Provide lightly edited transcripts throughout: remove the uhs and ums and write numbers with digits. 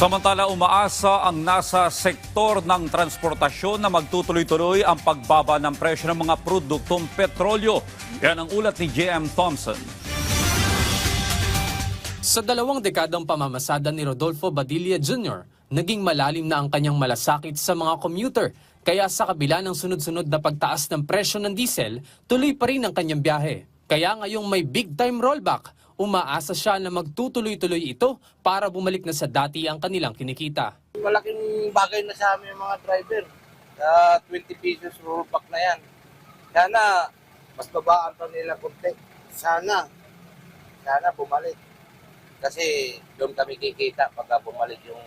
Samantala, umaasa ang nasa sektor ng transportasyon na magtutuloy-tuloy ang pagbaba ng presyo ng mga produktong petrolyo. Yan ang ulat ni J.M. Thompson. Sa 2 dekadang pamamasada ni Rodolfo Badilla Jr., naging malalim na ang kanyang malasakit sa mga commuter. Kaya sa kabila ng sunod-sunod na pagtaas ng presyo ng diesel, tuloy pa rin ang kanyang biyahe. Kaya ngayong may big-time rollback, umaasa siya na magtutuloy-tuloy ito para bumalik na sa dati ang kanilang kinikita. Malaking bagay na sa amin mga driver. 20 pesos rollback na yan. Sana mas babaan pa nila konti. Sana bumalik. Kasi doon kami kikita pagka bumalik yung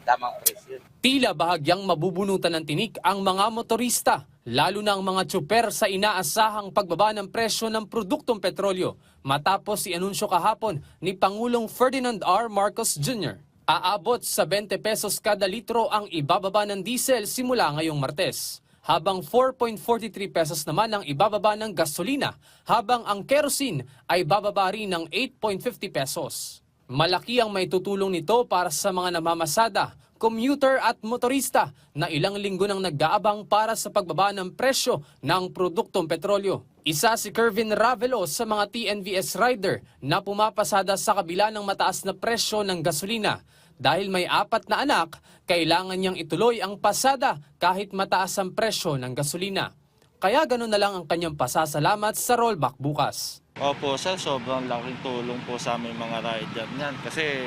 tamang presyo. Tila bahagyang mabubunutan ng tinik ang mga motorista, lalo na ang mga tsuper sa inaasahang pagbaba ng presyo ng produktong petrolyo matapos i-anunsyo kahapon ni Pangulong Ferdinand R. Marcos Jr. Aabot sa 20 pesos kada litro ang ibababa ng diesel simula ngayong Martes, habang 4.43 pesos naman ang ibababa ng gasolina, habang ang kerosene ay bababa rin ng 8.50 pesos. Malaki ang may tutulong nito para sa mga namamasada, commuter at motorista na ilang linggo nang nag-aabang para sa pagbaba ng presyo ng produktong petrolyo. Isa si Kervin Ravelo sa mga TNVS rider na pumapasada sa kabila ng mataas na presyo ng gasolina. Dahil may 4 na anak, kailangan niyang ituloy ang pasada kahit mataas ang presyo ng gasolina. Kaya ganoon na lang ang kanyang pasasalamat sa rollback bukas. Opo sir, sobrang laking tulong po sa aming mga rider niyan kasi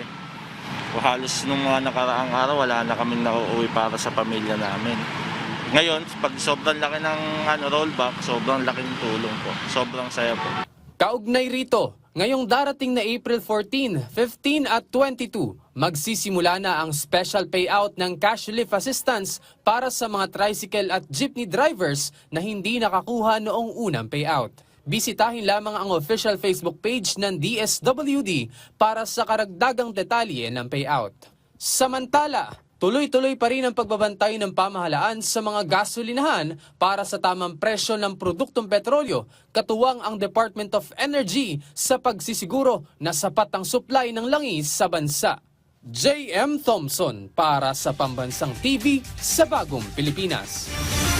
halos nung mga nakaraang araw wala na kaming nauuwi para sa pamilya namin. Ngayon, pag sobrang laki ng rollback, sobrang laking tulong po. Sobrang saya po. Kaugnay rito, ngayong darating na April 14, 15 at 22, magsisimula na ang special payout ng cash relief assistance para sa mga tricycle at jeepney drivers na hindi nakakuha noong unang payout. Bisitahin lamang ang official Facebook page ng DSWD para sa karagdagang detalye ng payout. Samantala, tuloy-tuloy pa rin ang pagbabantay ng pamahalaan sa mga gasolinahan para sa tamang presyo ng produktong petrolyo, katuwang ang Department of Energy sa pagsisiguro na sapat ang supply ng langis sa bansa. J.M. Thompson para sa Pambansang TV sa Bagong Pilipinas.